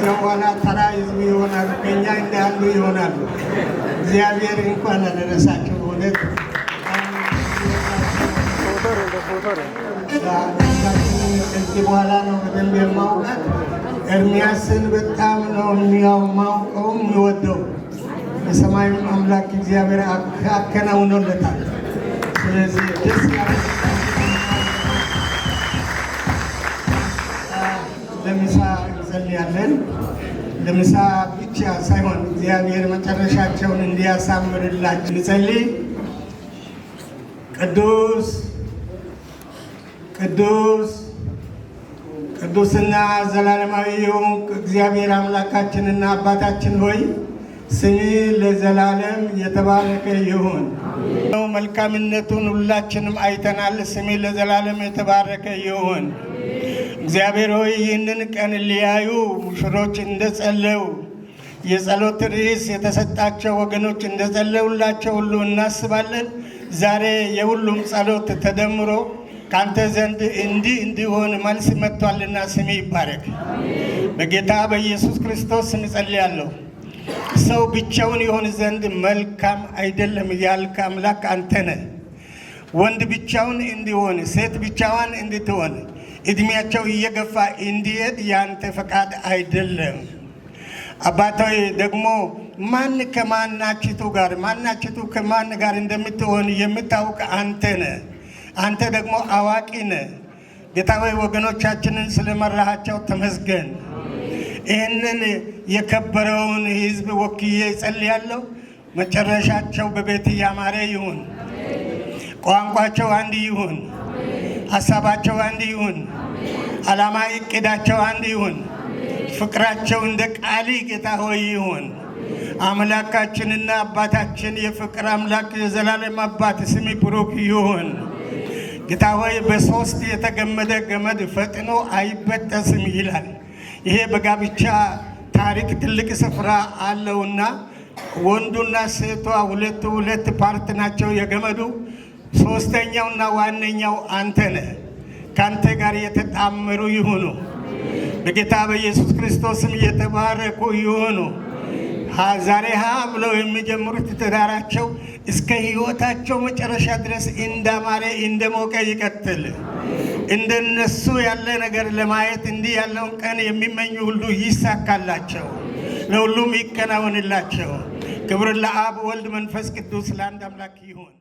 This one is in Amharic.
የኋላ ተራ ህዝብ ይሆናሉ፣ ከኛ እንዳሉ ይሆናሉ። እግዚአብሔር እንኳን አደረሳችሁ። እውነት ከዚህ በኋላ ነው በደንብ የማውቃት። ኤርምያስን በጣም ነው የሚያውቀው የሚወደው። የሰማይ አምላክ እግዚአብሔር አከናውኖለታል። ስለዚህ ደስ ለምሳ እንጸልያለን። ለምሳ ብቻ ሳይሆን እግዚአብሔር መጨረሻቸውን እንዲያሳምርላቸው እንጸልይ። ቅዱስ ቅዱስ ቅዱስና ዘላለማዊ የሆንክ እግዚአብሔር አምላካችንና አባታችን ሆይ ስምህ ለዘላለም የተባረከ ይሁን። መልካምነቱን ሁላችንም አይተናል። ስምህ ለዘላለም የተባረከ ይሁን። እግዚአብሔር ሆይ ይህንን ቀን ሊያዩ ሙሽሮች እንደጸለዩ የጸሎት ርዕስ የተሰጣቸው ወገኖች እንደጸለዩላቸው ሁሉ እናስባለን። ዛሬ የሁሉም ጸሎት ተደምሮ ካንተ ዘንድ እንዲሆን መልስ መጥቷልና ስምህ ይባረክ። በጌታ በኢየሱስ ክርስቶስ ስም ጸልያለሁ። ሰው ብቻውን ይሆን ዘንድ መልካም አይደለም ያልክ አምላክ አንተ ነህ። ወንድ ብቻውን እንዲሆን፣ ሴት ብቻዋን እንድትሆን፣ እድሜያቸው እየገፋ እንዲሄድ ያንተ ፈቃድ አይደለም። አባታዊ ደግሞ ማን ከማናችቱ ጋር ማናችቱ ከማን ጋር እንደምትሆን የምታውቅ አንተ ነህ። አንተ ደግሞ አዋቂ ነህ። ጌታዊ ወገኖቻችንን ስለመራሃቸው ተመስገን። ይህንን የከበረውን ሕዝብ ወክዬ ጸልያለሁ። መጨረሻቸው በቤት ያማረ ይሁን። ቋንቋቸው አንድ ይሁን። ሀሳባቸው አንድ ይሁን። ዓላማ እቅዳቸው አንድ ይሁን። ፍቅራቸው እንደ ቃሊ ጌታ ሆይ ይሁን። አምላካችንና አባታችን የፍቅር አምላክ የዘላለም አባት ስም ብሩክ ይሁን። ጌታ ሆይ በሶስት የተገመደ ገመድ ፈጥኖ አይበጠስም ይላል። ይሄ በጋብቻ ታሪክ ትልቅ ስፍራ አለውና ወንዱና ሴቷ ሁለት ፓርት ናቸው የገመዱ። ሶስተኛውና ዋነኛው አንተ ነህ። ካንተ ጋር የተጣመሩ ይሁኑ። በጌታ በኢየሱስ ክርስቶስም የተባረኩ ይሁኑ። ዛሬ ብለው የሚጀምሩት ትዳራቸው እስከ ሕይወታቸው መጨረሻ ድረስ እንዳማረ እንደሞቀ ይቀጥል። እንደነሱ ያለ ነገር ለማየት እንዲህ ያለውን ቀን የሚመኙ ሁሉ ይሳካላቸው፣ ለሁሉም ይከናወንላቸው። ክብር ለአብ ወልድ መንፈስ ቅዱስ ለአንድ አምላክ ይሁን።